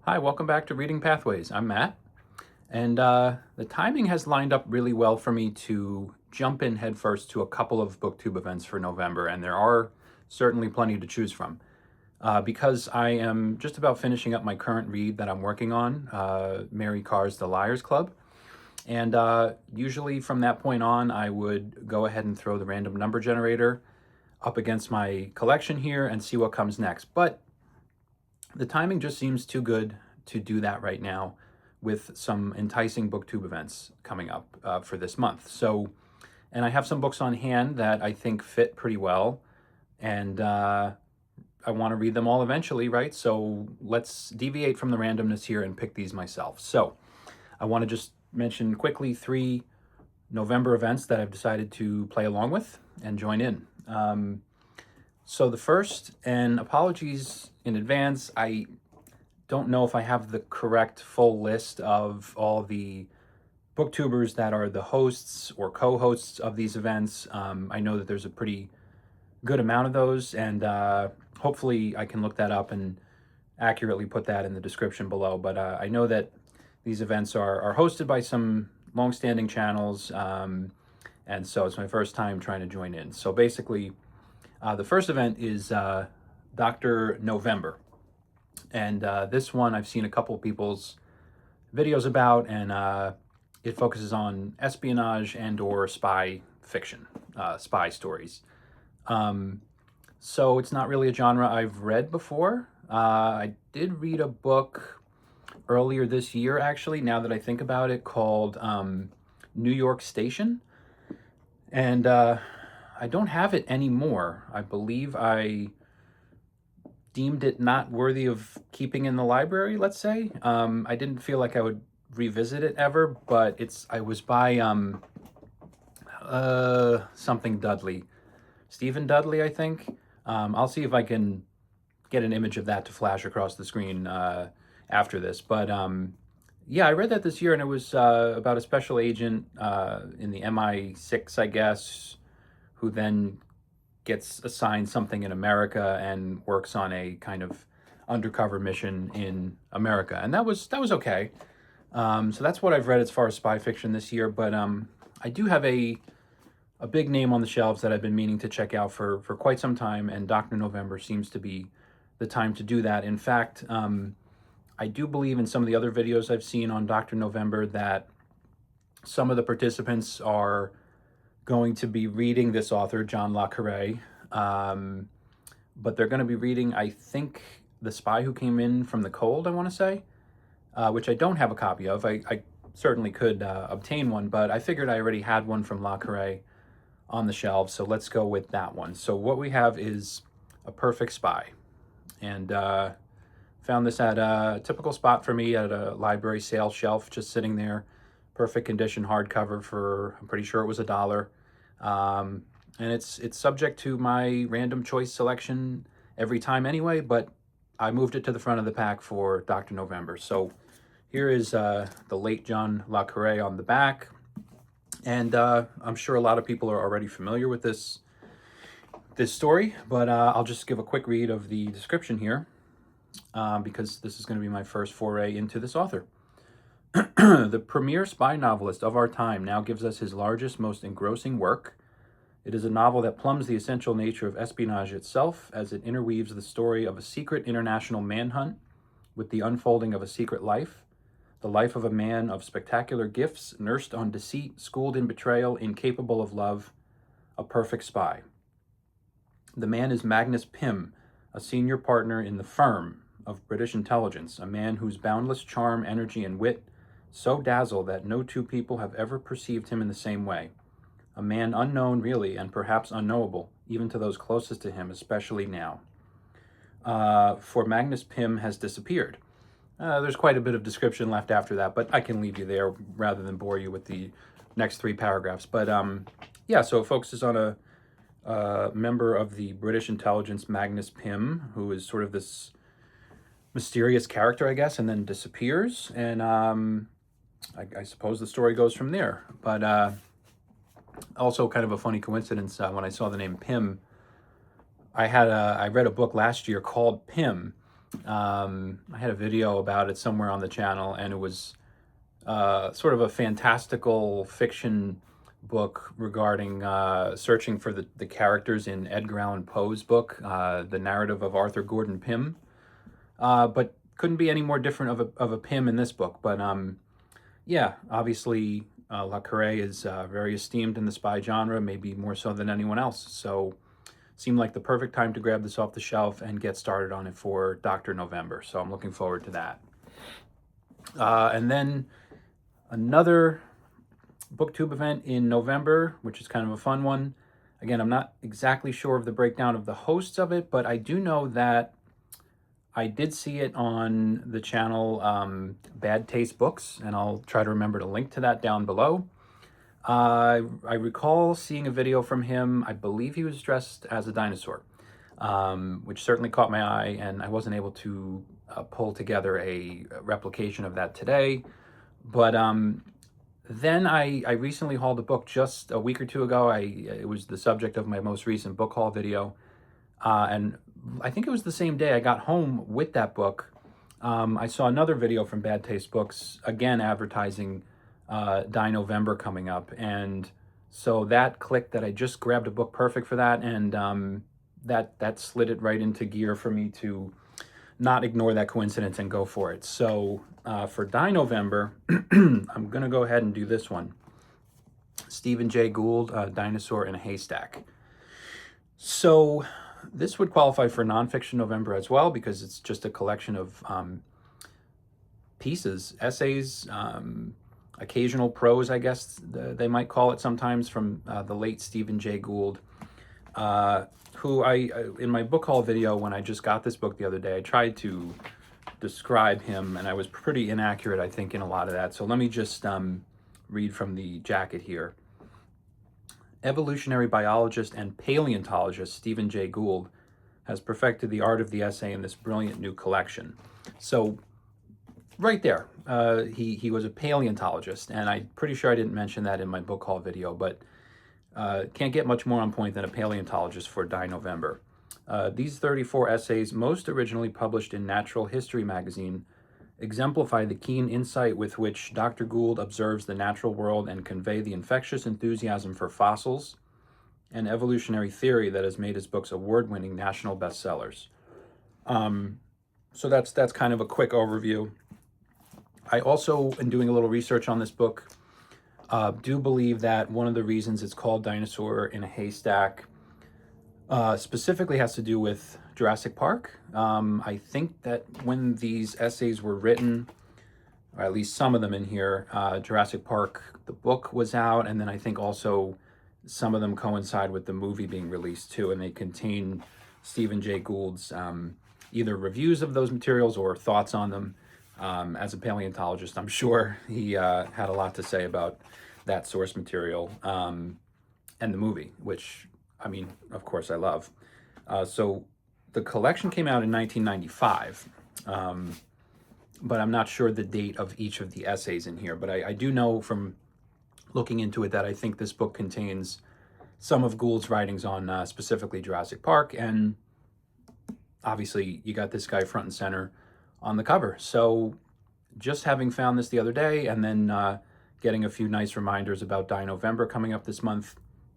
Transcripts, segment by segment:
Hi, welcome back to Reading Pathways. I'm Matt, and the timing has lined up really well for me to jump in headfirst to a couple of BookTube events for November, and there are certainly plenty to choose from. Because I am just about finishing up my current read that I'm working on, Mary Karr's The Liars Club, and usually from that point on, I would go ahead and throw the random number generator up against my collection here and see what comes next. But the timing just seems too good to do that right now with some enticing booktube events coming up for this month. So, and I have some books on hand that I think fit pretty well, and I want to read them all eventually, right? So let's deviate from the randomness here and pick these myself. So I want to just mention quickly three November events that I've decided to play along with and join in. So the first, and apologies in advance, I don't know if I have the correct full list of all the booktubers that are the hosts or co-hosts of these events. I know that there's a pretty good amount of those, and hopefully I can look that up and accurately put that in the description below. But I know that these events are hosted by some long-standing channels, and so it's my first time trying to join in. So basically, the first event is Dr. November. And this one I've seen a couple of people's videos about, and it focuses on espionage and or spy fiction, spy stories. Um, so it's not really a genre I've read before. I did read a book earlier this year, actually, now that I think about it, called New York Station. And I don't have it anymore. I believe I deemed it not worthy of keeping in the library, let's say. I didn't feel like I would revisit it ever, but I was by something Dudley. Stephen Dudley, I think. I'll see if I can get an image of that to flash across the screen after this. But yeah, I read that this year, and it was about a special agent in the MI6, I guess, who then gets assigned something in America and works on a kind of undercover mission in America, and that was okay. So that's what I've read as far as spy fiction this year. But I do have a big name on the shelves that I've been meaning to check out for quite some time, and Dr. November seems to be the time to do that. In fact, I do believe in some of the other videos I've seen on Dr. November that some of the participants are going to be reading this author, John Le Carre, but they're going to be reading, I think, The Spy Who Came In from the Cold, I want to say, which I don't have a copy of. I certainly could obtain one, but I figured I already had one from Le Carre on the shelves, so let's go with that one. So what we have is A Perfect Spy, and found this at a typical spot for me at a library sale shelf, just sitting there, perfect condition hardcover for, I'm pretty sure it was $1. And it's subject to my random choice selection every time anyway, but I moved it to the front of the pack for Dr. November. So here is the late John Le Carre on the back. And I'm sure a lot of people are already familiar with this story, but I'll just give a quick read of the description here because this is going to be my first foray into this author. The premier spy novelist of our time now gives us his largest, most engrossing work. It is a novel that plumbs the essential nature of espionage itself as it interweaves the story of a secret international manhunt with the unfolding of a secret life, the life of a man of spectacular gifts, nursed on deceit, schooled in betrayal, incapable of love, a perfect spy. The man is Magnus Pym, a senior partner in the firm of British intelligence, a man whose boundless charm, energy, and wit so dazzle that no two people have ever perceived him in the same way. A man unknown, really, and perhaps unknowable, even to those closest to him, especially now. For Magnus Pym has disappeared. There's quite a bit of description left after that, but I can leave you there rather than bore you with the next three paragraphs. But yeah, so it focuses on a member of the British intelligence, Magnus Pym, who is sort of this mysterious character, I guess, and then disappears. And I suppose the story goes from there. But also kind of a funny coincidence, when I saw the name Pym, I read a book last year called Pym, I had a video about it somewhere on the channel, and it was sort of a fantastical fiction book regarding searching for the characters in Edgar Allan Poe's book, The Narrative of Arthur Gordon Pym. But couldn't be any more different of a Pym in this book. But yeah, obviously Le Carre is very esteemed in the spy genre, maybe more so than anyone else. So seemed like the perfect time to grab this off the shelf and get started on it for Dr. November. So I'm looking forward to that. And then another booktube event in November, which is kind of a fun one. Again, I'm not exactly sure of the breakdown of the hosts of it, but I do know that I did see it on the channel Bad Taste Books, and I'll try to remember to link to that down below. I recall seeing a video from him. I believe he was dressed as a dinosaur, which certainly caught my eye, and I wasn't able to pull together a replication of that today. But then I recently hauled a book just a week or two ago. It was the subject of my most recent book haul video, and I think it was the same day I got home with that book. I saw another video from Bad Taste Books, again advertising Dinovember coming up, and so that clicked that I just grabbed a book perfect for that, and that slid it right into gear for me to not ignore that coincidence and go for it. So for Dinovember, I'm gonna go ahead and do this one. Stephen Jay Gould, Dinosaur in a Haystack. So this would qualify for nonfiction November as well, because it's just a collection of pieces, essays, occasional prose, I guess they might call it sometimes, from the late Stephen Jay Gould, who in my book haul video, when I just got this book the other day, I tried to describe him, and I was pretty inaccurate, I think, in a lot of that. So let me just read from the jacket here. Evolutionary biologist and paleontologist Stephen Jay Gould has perfected the art of the essay in this brilliant new collection. So right there, he was a paleontologist, and I'm pretty sure I didn't mention that in my book haul video, but can't get much more on point than a paleontologist for Dinovember. These 34 essays, most originally published in Natural History magazine, exemplify the keen insight with which Dr. Gould observes the natural world and convey the infectious enthusiasm for fossils and evolutionary theory that has made his books award-winning national bestsellers. So that's kind of a quick overview. I also, in doing a little research on this book, do believe that one of the reasons it's called Dinosaur in a Haystack specifically has to do with Jurassic Park. I think that when these essays were written, or at least some of them in here, Jurassic Park, the book was out, and then I think also some of them coincide with the movie being released too, and they contain Stephen Jay Gould's either reviews of those materials or thoughts on them. As a paleontologist, I'm sure he had a lot to say about that source material and the movie, which, I mean, of course I love. So the collection came out in 1995, but I'm not sure the date of each of the essays in here. But I do know from looking into it that I think this book contains some of Gould's writings on specifically Jurassic Park, and obviously you got this guy front and center on the cover. So just having found this the other day, and then getting a few nice reminders about Dinovember coming up this month,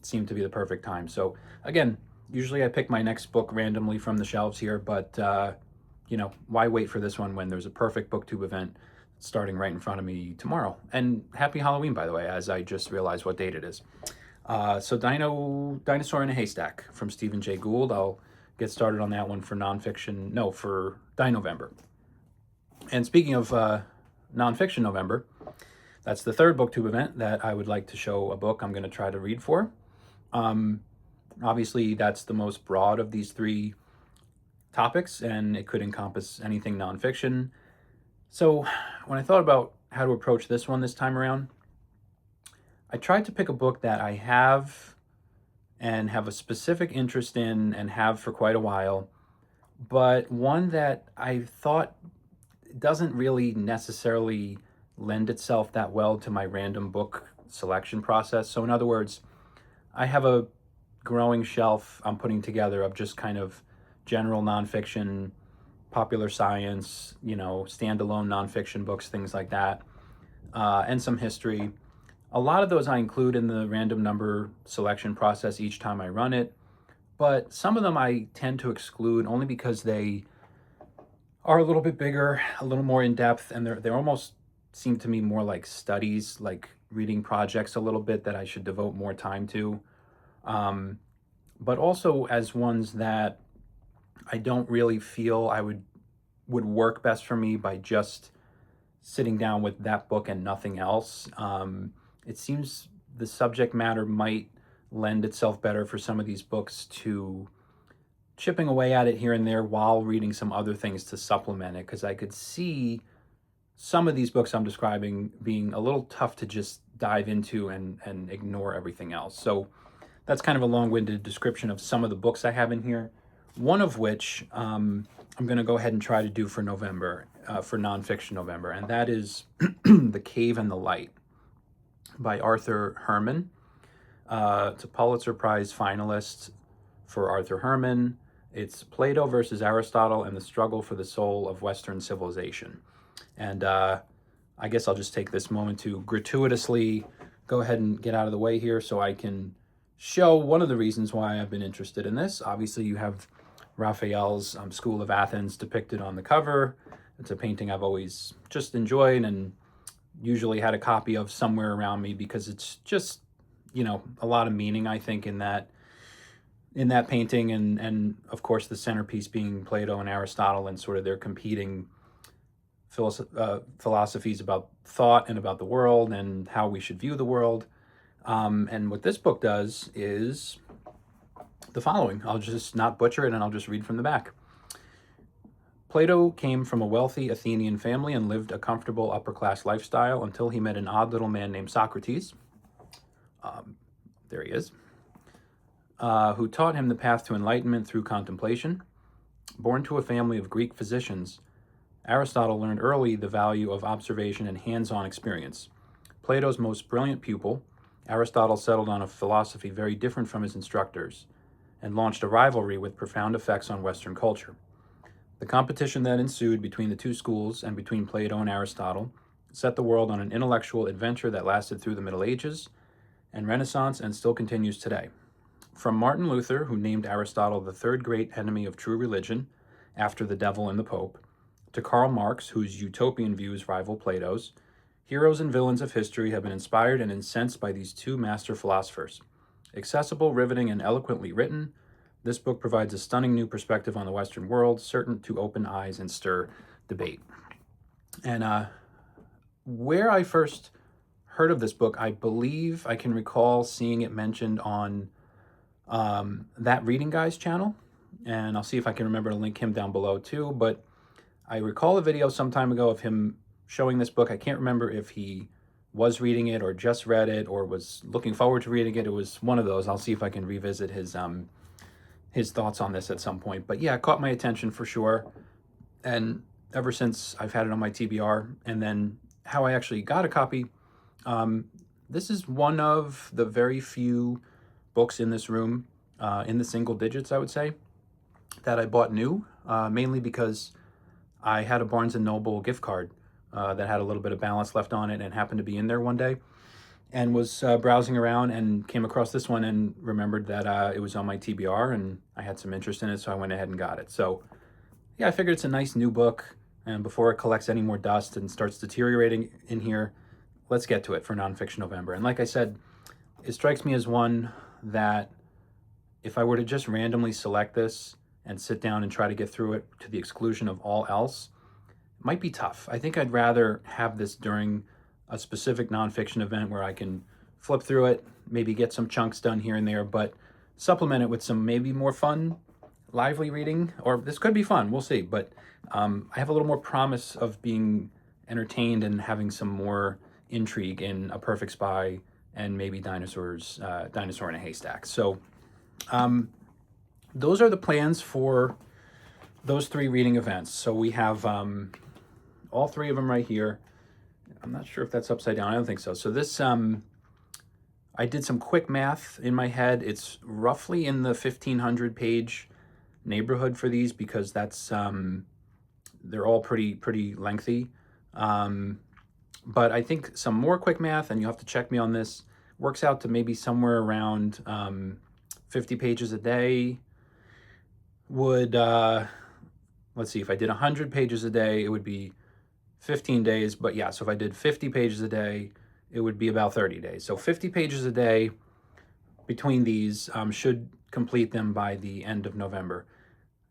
seemed to be the perfect time. So again, usually I pick my next book randomly from the shelves here, but you know, why wait for this one when there's a perfect booktube event starting right in front of me tomorrow? And happy Halloween, by the way, as I just realized what date it is. So Dinosaur in a Haystack from Stephen Jay Gould. I'll get started on that one for nonfiction, no, for Dinovember. And speaking of nonfiction November, that's the third booktube event that I would like to show a book I'm going to try to read for. Obviously, that's the most broad of these three topics, and it could encompass anything nonfiction. So when I thought about how to approach this one this time around, I tried to pick a book that I have and have a specific interest in and have for quite a while, but one that I thought doesn't really necessarily lend itself that well to my random book selection process. So in other words, I have a growing shelf I'm putting together of just kind of general nonfiction, popular science, standalone nonfiction books, things like that, and some history. A lot of those I include in the random number selection process each time I run it, but some of them I tend to exclude only because they are a little bit bigger, a little more in depth, and they almost seem to me more like studies, like reading projects a little bit that I should devote more time to. But also as ones that I don't really feel I would work best for me by just sitting down with that book and nothing else. It seems the subject matter might lend itself better for some of these books to chipping away at it here and there while reading some other things to supplement it, because I could see some of these books I'm describing being a little tough to just dive into and ignore everything else. So that's kind of a long-winded description of some of the books I have in here, one of which I'm going to go ahead and try to do for November, for Nonfiction November, and that is The Cave and the Light by Arthur Herman. It's a Pulitzer Prize finalist for Arthur Herman. It's Plato versus Aristotle and the struggle for the soul of Western civilization. And I guess I'll just take this moment to gratuitously go ahead and get out of the way here so I can show one of the reasons why I've been interested in this. Obviously, you have Raphael's School of Athens depicted on the cover. It's a painting I've always just enjoyed and usually had a copy of somewhere around me because it's just, a lot of meaning, I think, in that painting, and of course the centerpiece being Plato and Aristotle and sort of their competing philosophies about thought and about the world and how we should view the world. And what this book does is the following. I'll just not butcher it and I'll just read from the back. Plato came from a wealthy Athenian family and lived a comfortable upper-class lifestyle until he met an odd little man named Socrates. There he is. Who taught him the path to enlightenment through contemplation. Born to a family of Greek physicians, Aristotle learned early the value of observation and hands-on experience. Plato's most brilliant pupil, Aristotle settled on a philosophy very different from his instructors and launched a rivalry with profound effects on Western culture. The competition that ensued between the two schools and between Plato and Aristotle set the world on an intellectual adventure that lasted through the Middle Ages and Renaissance and still continues today. From Martin Luther, who named Aristotle the third great enemy of true religion after the devil and the Pope, to Karl Marx, whose utopian views rival Plato's, heroes and villains of history have been inspired and incensed by these two master philosophers. Accessible, riveting, and eloquently written, this book provides a stunning new perspective on the Western world, certain to open eyes and stir debate. And where I first heard of this book, I believe I can recall seeing it mentioned on That Reading Guy's channel, and I'll see if I can remember to link him down below too, but I recall a video some time ago of him showing this book. I can't remember if he was reading it or just read it or was looking forward to reading it. It was one of those. I'll see if I can revisit his thoughts on this at some point. But yeah, it caught my attention for sure. And ever since I've had it on my TBR, and then how I actually got a copy, this is one of the very few books in this room, in the single digits, I would say, that I bought new, mainly because I had a Barnes & Noble gift card that had a little bit of balance left on it and happened to be in there one day, and was browsing around and came across this one and remembered that it was on my TBR and I had some interest in it, so I went ahead and got it. So yeah, I figured it's a nice new book, and before it collects any more dust and starts deteriorating in here, let's get to it for Nonfiction November. And like I said, it strikes me as one that if I were to just randomly select this and sit down and try to get through it to the exclusion of all else, it might be tough. I think I'd rather have this during a specific nonfiction event where I can flip through it, maybe get some chunks done here and there, but supplement it with some maybe more fun, lively reading, or this could be fun, we'll see. But I have a little more promise of being entertained and having some more intrigue in A Perfect Spy and maybe Dinosaur in a Haystack. So those are the plans for those three reading events. So we have all three of them right here. I'm not sure if that's upside down. I don't think so. So this, I did some quick math in my head. It's roughly in the 1,500 page neighborhood for these, because that's they're all pretty lengthy. But I think some more quick math, and you'll have to check me on this, works out to maybe somewhere around 50 pages a day would, let's see, if I did 100 pages a day, it would be 15 days. But yeah, so if I did 50 pages a day, it would be about 30 days. So 50 pages a day between these should complete them by the end of November.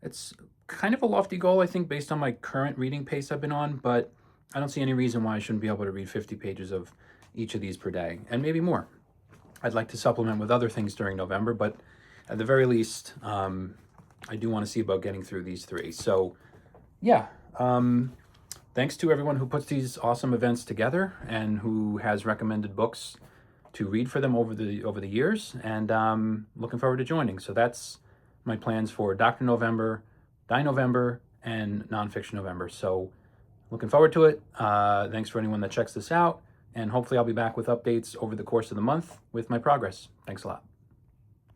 It's kind of a lofty goal, I think, based on my current reading pace I've been on, but I don't see any reason why I shouldn't be able to read 50 pages of each of these per day, and maybe more. I'd like to supplement with other things during November, but at the very least, I do want to see about getting through these 3. So yeah, thanks to everyone who puts these awesome events together and who has recommended books to read for them over the years, and looking forward to joining. So that's my plans for Dr. November, Dinovember, and Nonfiction November. So looking forward to it. Thanks for anyone that checks this out, and hopefully I'll be back with updates over the course of the month with my progress. Thanks a lot.